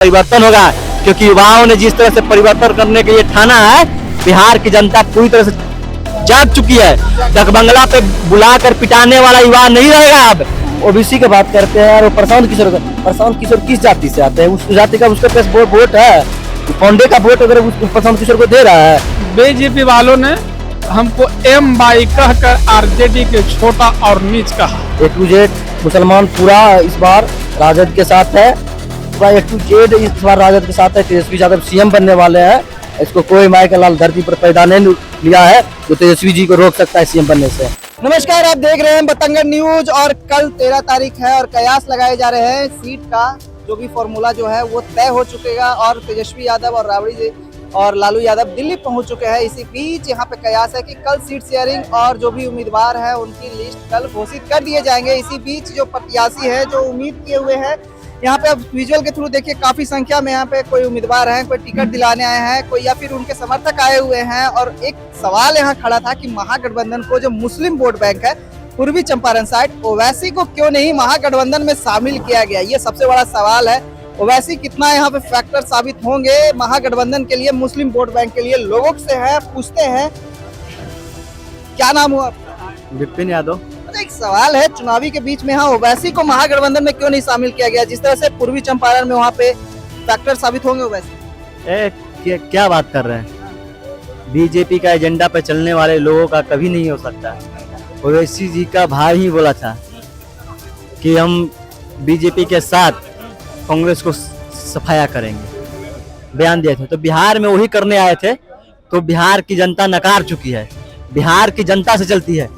परिवर्तन होगा, क्योंकि युवाओं ने जिस तरह से परिवर्तन करने के लिए ठाना है, बिहार की जनता पूरी तरह से जाग चुकी है। डकबंगला पे बुलाकर पिटाने वाला युवा नहीं रहेगा। अब ओबीसी की बात करते हैं और प्रशांत किशोर किस जाति से आते हैं? उस जाति का उसके पास वोट है, पांडे का वोट अगर प्रशांत किशोर को दे रहा है। बीजेपी वालों ने हमको एम बाई कहकर आरजेडी के छोटा और नीच कहा। ए टू जेड मुसलमान पूरा इस बार राजद के साथ है, पूरा ए टू जेड इस बार राजद के साथ है। तेजस्वी यादव सीएम बनने वाले हैं। इसको कोई माय का लाल धरती पर पैदा नहीं लिया है जो तेजस्वी जी को रोक सकता है सीएम बनने से। नमस्कार, आप देख रहे हैं बतंगड़ न्यूज और कल 13 तारीख है और कयास लगाए जा रहे हैं। सीट का जो भी फॉर्मूला जो है वो तय हो चुकेगा और तेजस्वी यादव और राबड़ी जी और लालू यादव दिल्ली पहुंच चुके हैं। इसी बीच यहाँ पे कयास है कि कल सीट शेयरिंग और जो भी उम्मीदवार है उनकी लिस्ट कल घोषित कर दिए जाएंगे। इसी बीच जो प्रत्याशी है जो उम्मीद किए हुए हैं, यहाँ पे अब विजुअल के थ्रू देखिए काफी संख्या में यहाँ पे कोई उम्मीदवार हैं, कोई टिकट दिलाने आए हैं, कोई या फिर उनके समर्थक आए हुए हैं। और एक सवाल यहाँ खड़ा था कि महागठबंधन को जो मुस्लिम वोट बैंक है पूर्वी चंपारण साइड, ओवैसी को क्यों नहीं महागठबंधन में शामिल किया गया? ये सबसे बड़ा सवाल है। ओवैसी कितना यहाँ पे फैक्टर साबित होंगे महागठबंधन के लिए, मुस्लिम वोट बैंक के लिए? लोगों से है, पूछते हैं। क्या नाम हुआ आपका? विपिन यादव। एक सवाल है चुनावी के बीच में, हाँ, ओवैसी को महागठबंधन में क्यों नहीं शामिल किया गया? जिस तरह से पूर्वी चंपारण में वहाँ पे फैक्टर साबित होंगे ओवैसी। क्या बात कर रहे हैं? बीजेपी का एजेंडा पे चलने वाले लोगों का कभी नहीं हो सकता। ओवैसी जी का भाई ही बोला था कि हम बीजेपी के साथ कांग्रेस को सफाया करेंगे, बयान दिए थे। तो बिहार में वही करने आए थे, तो बिहार की जनता नकार चुकी है। बिहार की जनता से चलती है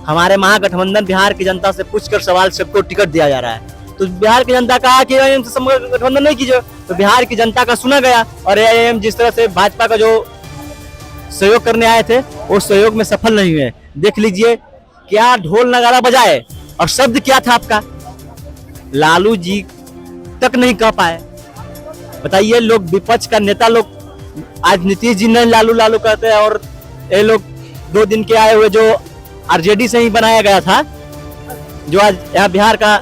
हमारे महागठबंधन। बिहार की जनता से पूछकर सवाल सबको टिकट दिया जा रहा है। तो बिहार की जनता कहा कि गठबंधन नहीं कीजिए, तो बिहार की जनता का सुना गया। और एआईएम जिस तरह से भाजपा का जो सहयोग करने आए थे वो सहयोग में सफल नहीं हुए। देख लीजिए क्या ढोल नगारा बजाए, और शब्द क्या था आपका? लालू जी तक नहीं कह पाए। बताइए, लोग विपक्ष का नेता लोग आज नीतीश जी ने लालू लालू कहते हैं, और ये लोग 2 दिन के आए हुए जो आरजेडी से ही बनाया गया था, जो आज यहाँ बिहार का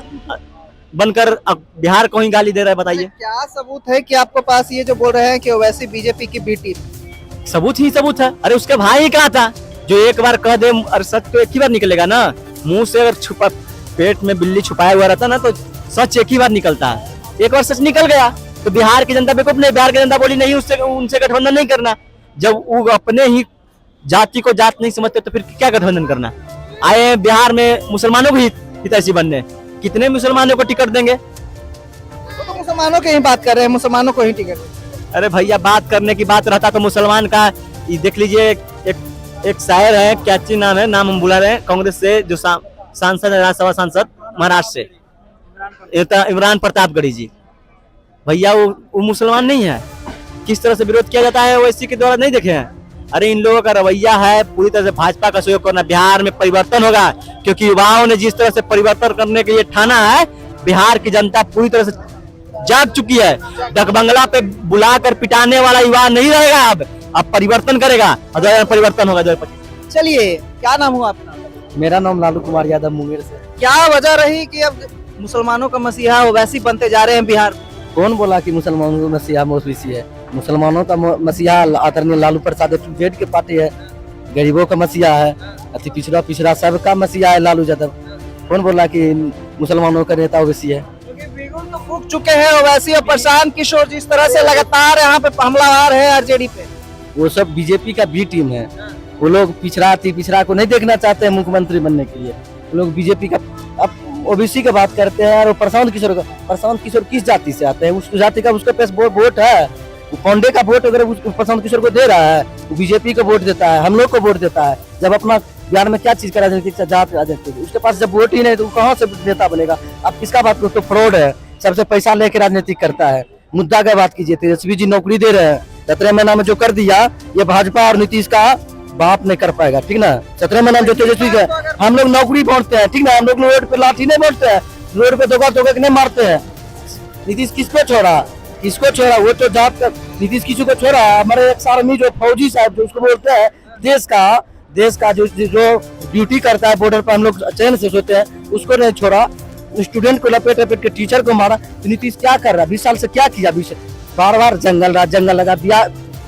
बनकर अब बिहार को ही गाली दे रहा है। बताइए क्या सबूत है कि आपके पास ये जो बोल रहे हैं कि ओवैसी बीजेपी की बी टीम? सबूत ही सबूत है। अरे उसके भाई ही कहा था, जो एक बार कह दे और सच तो एक ही बार निकलेगा ना। मुंह से अगर छुपा पेट में बिल्ली छुपाया हुआ रहता ना तो सच एक ही बार निकलता है। एक बार सच निकल गया तो बिहार की जनता बेवकूफ नहीं। बिहार की जनता बोली नहीं, उससे उनसे गठबंधन नहीं करना। जब वो अपने ही जाति को जात नहीं समझते तो फिर क्या गठबंधन करना? आए बिहार में मुसलमानों को हितैषी बनने, कितने मुसलमानों को टिकट देंगे? तो मुसलमानों की ही बात कर रहे हैं, मुसलमानों को ही टिकट। अरे भैया, बात करने की बात रहता तो मुसलमान का देख लीजिए। एक शायर है, क्या चीज नाम है, नाम हम बुला रहे हैं, कांग्रेस से जो सांसद है, राज्यसभा सांसद महाराष्ट्र से, इमरान प्रतापगढ़ी जी। भैया वो मुसलमान नहीं है। किस तरह से विरोध किया जाता है ओवैसी के द्वारा नहीं देखे हैं? अरे इन लोगों का रवैया है पूरी तरह से भाजपा का सहयोग करना। बिहार में परिवर्तन होगा, क्योंकि युवाओं ने जिस तरह से परिवर्तन करने के लिए ठाना है, बिहार की जनता पूरी तरह से जाग चुकी है। डकबंगला पे बुलाकर पिटाने वाला युवा नहीं रहेगा। अब परिवर्तन करेगा और परिवर्तन होगा। चलिए, क्या नाम हुआ आपका? मेरा नाम लालू कुमार यादव, मुंगेर से। क्या वजह रही कि अब मुसलमानों का मसीहा ओवैसी बनते जा रहे हैं बिहार? कौन बोला कि मुसलमानों का मसीहा ओवैसी है? मुसलमानों का मसीहा आदरणीय लालू प्रसाद जेड के पार्टी है। गरीबों का मसीहा है, अति पिछड़ा सबका मसीहा है लालू यादव। कौन बोला कि मुसलमानों का नेता ओवैसी है? तो फूक चुके हैं ओवैसी और प्रशांत किशोर जिस तरह से लगातार यहाँ पे हमलावर है आरजेडी पे। वो सब बीजेपी का बी टीम है। वो लोग पिछड़ा को नहीं देखना चाहते हैं मुख्यमंत्री बनने के लिए। वो लोग बीजेपी का अब ओबीसी की बात करते हैं। और प्रशांत किशोर किस जाति से आते हैं? उस जाति का उसके पास वोट है। वो पांडे का वोट अगर प्रशांत किशोर को दे रहा है, वो बीजेपी को वोट देता है, हम लोग को वोट देता है। जब अपना बिहार में क्या चीज का राजनीतिक जात राजनीति, उसके पास जब वोट ही नहीं तो कहाँ से नेता बनेगा? आप किसका बात करते? तो फ्रॉड है, सबसे पैसा लेके राजनीति करता है। मुद्दा की बात कीजिए। तेजस्वी जी नौकरी दे रहे हैं, 17 महीना में जो कर दिया ये भाजपा और नीतीश का बाप नहीं कर पाएगा, ठीक ना? 17 महीना जो तेजस्वी का, हम लोग नौकरी बांटते हैं, ठीक ना? हम लोग रोड पे लाठी नहीं बांटते हैं, रोड पे धोखा नहीं मारते हैं। नीतीश किसको छोड़ा? वो तो जात का नीतीश किसी को छोड़ा? हमारे एक आर्मी जो फौजी साहब जो उसको बोलते हैं देश का जो ड्यूटी करता है बॉर्डर पर, हम लोग चैन से सोते हैं, उसको नहीं छोड़ा। स्टूडेंट को लपेट लपेट के टीचर को मारा। तो नीतीश क्या कर रहा है? 20 साल से क्या किया? बार बार जंगल लगा।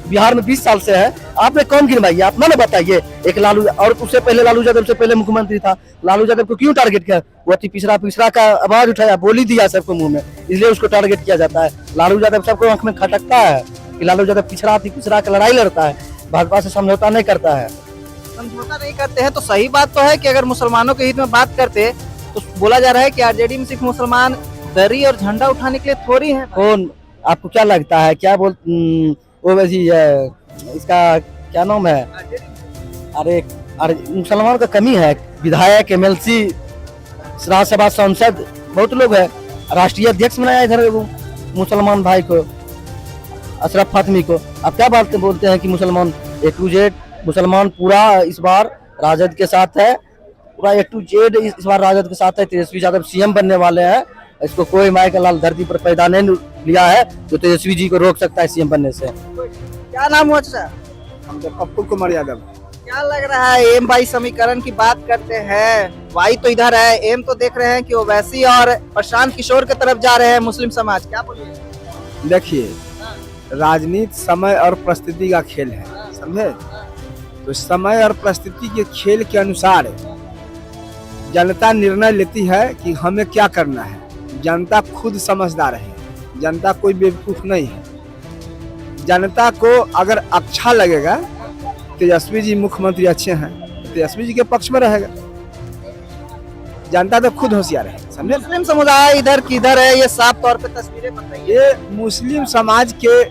बिहार में 20 साल से है, आपने कौन गिनवाई है? आप ना बताइए। एक लालू, और उससे पहले लालू यादव से पहले मुख्यमंत्री था, लालू यादव को क्यों टारगेट किया? वो अति पिछड़ा का आवाज उठाया, बोली दिया सबको मुंह में, इसलिए उसको टारगेट किया जाता है। लालू यादव सबको आंख में खटकता है कि लालू यादव पिछड़ा का लड़ाई लड़ता है, भाजपा से समझौता नहीं करता है। समझौता नहीं करते हैं तो सही बात तो है कि अगर मुसलमानों के हित में बात करते तो बोला जा रहा है कि आरजेडी में सिर्फ मुसलमान दरी और झंडा उठाने के लिए थोड़ी है। कौन, आपको क्या लगता है? क्या वो वैसी इसका क्या नाम है? अरे मुसलमान का कमी है। विधायक, MLC, राज्यसभा सांसद बहुत लोग है। राष्ट्रीय अध्यक्ष बनाया इधर मुसलमान भाई को, अशरफ फातमी को। अब क्या बात बोलते हैं कि मुसलमान A to Z, मुसलमान पूरा इस बार राजद के साथ है, पूरा A to Z इस बार राजद के साथ है। तेजस्वी यादव CM बनने वाले हैं। इसको कोई माई का लाल धरती पर पैदा नहीं लिया है जो तेजस्वी जी को रोक सकता है CM बनने से। क्या नाम हुआ चाचा? पप्पू कुमार यादव। क्या लग रहा है? एम वाई समीकरण की बात करते हैं, वाई तो इधर है, एम तो देख रहे हैं कि ओवैसी और प्रशांत किशोर की तरफ जा रहे हैं मुस्लिम समाज। क्या बोलिए? देखिए, राजनीति समय और परिस्थिति का खेल है, समझे? तो समय और परिस्थिति के खेल के अनुसार जनता निर्णय लेती है कि हमें क्या करना है। जनता खुद समझदार है, जनता कोई बेवकूफ नहीं है। जनता को अगर अच्छा लगेगा, तेजस्वी जी मुख्यमंत्री अच्छे हैं, तो तेजस्वी जी के पक्ष में रहेगा। जनता तो खुद होशियार है, समझे? मुस्लिम समुदाय इधर किधर है, ये साफ तौर पे तस्वीरें बताइए। ये मुस्लिम समाज के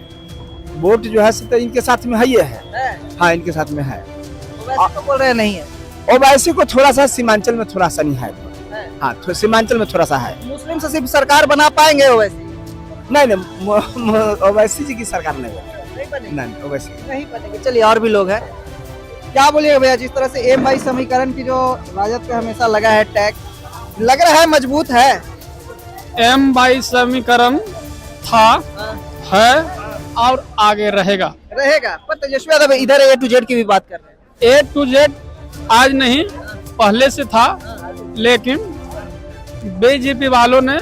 वोट जो है तो इनके साथ में है, ये है। हाँ, इनके साथ में है। ओवैसी तो बोल रहे नहीं है। ओवैसी को थोड़ा सा सीमांचल में थोड़ा सा नहीं है। हाँ, सीमांचल में थोड़ा सा है। मुस्लिम से सिर्फ सरकार बना पाएंगे ओवैसी? नहीं, ओवैसी जी की सरकार नहीं बनेगी। नहीं, ओवैसी नहीं बनेगी। चलिए, और भी लोग हैं। क्या बोलिएगा भैया, जिस तरह से एम वाई समीकरण की जो राजद पे हमेशा लगा है टैग, लग रहा है मजबूत है? M22 समीकरण था, है और आगे रहेगा। पर तेजस्वी यादव इधर A to Z की भी बात कर रहे हैं। A to Z आज नहीं, पहले से था, लेकिन बीजेपी वालों ने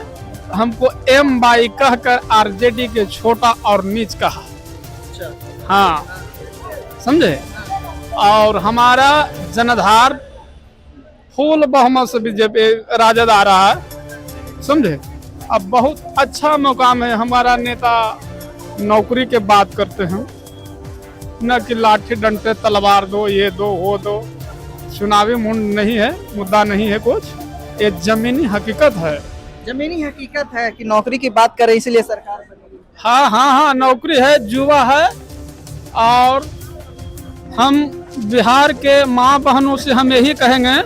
हमको M22 कहकर RJD के छोटा और नीच कहा। हाँ, समझे? और हमारा जनाधार फुल बहुमत से बीजेपी राजद आ रहा है, समझे? अब बहुत अच्छा मुकाम है। हमारा नेता नौकरी के बात करते हैं, न कि लाठी डंडे तलवार दो, ये दो वो दो। चुनावी नहीं है, मुद्दा नहीं है कुछ, ये जमीनी हकीकत है। जमीनी हकीकत है कि नौकरी की बात कर रहे, इसीलिए सरकार बनेगी। हाँ, नौकरी है, जुआ है। और हम बिहार के माँ बहनों से हम यही कहेंगे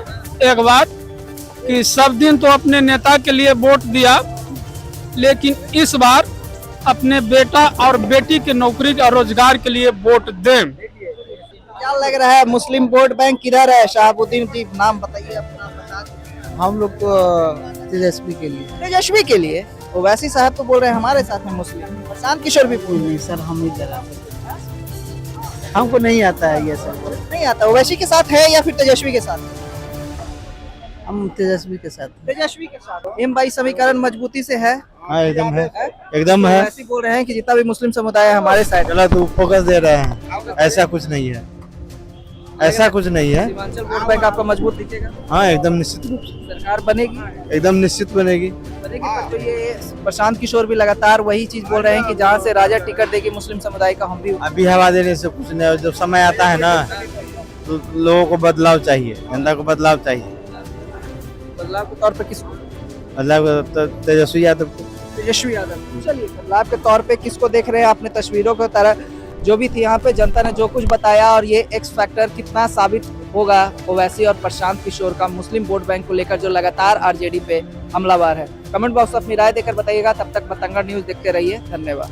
एक बात कि सब दिन तो अपने नेता के लिए वोट दिया, लेकिन इस बार अपने बेटा और बेटी की नौकरी और रोजगार के लिए वोट दें। क्या लग रहा है, मुस्लिम वोट बैंक किधर है? शहाबुद्दीन जी, नाम बताइए अपना, बता दीजिए। हम लोग तो तेजस्वी के लिए। तेजस्वी के लिए? ओवैसी साहब तो बोल रहे हैं हमारे साथ में मुस्लिम। प्रशांत किशोर भी बोल रहे हैं। सर, हम इधर हमको नहीं आता है ये सब। नहीं आता। ओवैसी के साथ है या फिर तेजस्वी के साथ? हम तेजस्वी के साथ। तेजस्वी के साथ। एम वाई समीकरण मजबूती से है? हाँ, एकदम है, एकदम है। ओवैसी बोल रहे हैं कि जितना भी मुस्लिम समुदाय है हमारे साइड। गलत फोकस दे रहे हैं, ऐसा कुछ नहीं है, ऐसा कुछ नहीं है। सीमांचल वोट बैंक आपका मजबूत दिखेगा? हाँ, एकदम निश्चित रूप से सरकार बनेगी? एकदम निश्चित बनेगी। पर तो ये प्रशांत किशोर भी लगातार वही चीज बोल रहे हैं कि जहाँ से राजद टिकट देगी मुस्लिम समुदाय का, हम भी। अभी हवा देने से कुछ नहीं, जब समय आता है ना तो लोगों को बदलाव चाहिए, जनता को बदलाव चाहिए। बदलाव के तौर पे किसको? मतलब तेजस्वी यादव को। तेजस्वी यादव। चलिए, बदलाव के तौर पे किसको देख रहे हैं? आपने तस्वीरों की तरह जो भी थी यहाँ पे, जनता ने जो कुछ बताया, और ये एक्स फैक्टर कितना साबित होगा ओवैसी और प्रशांत किशोर का मुस्लिम वोट बैंक को लेकर जो लगातार आरजेडी पे हमलावर है। कमेंट बॉक्स में अपनी राय देकर बताइएगा। तब तक बतंगड़ न्यूज देखते रहिए। धन्यवाद।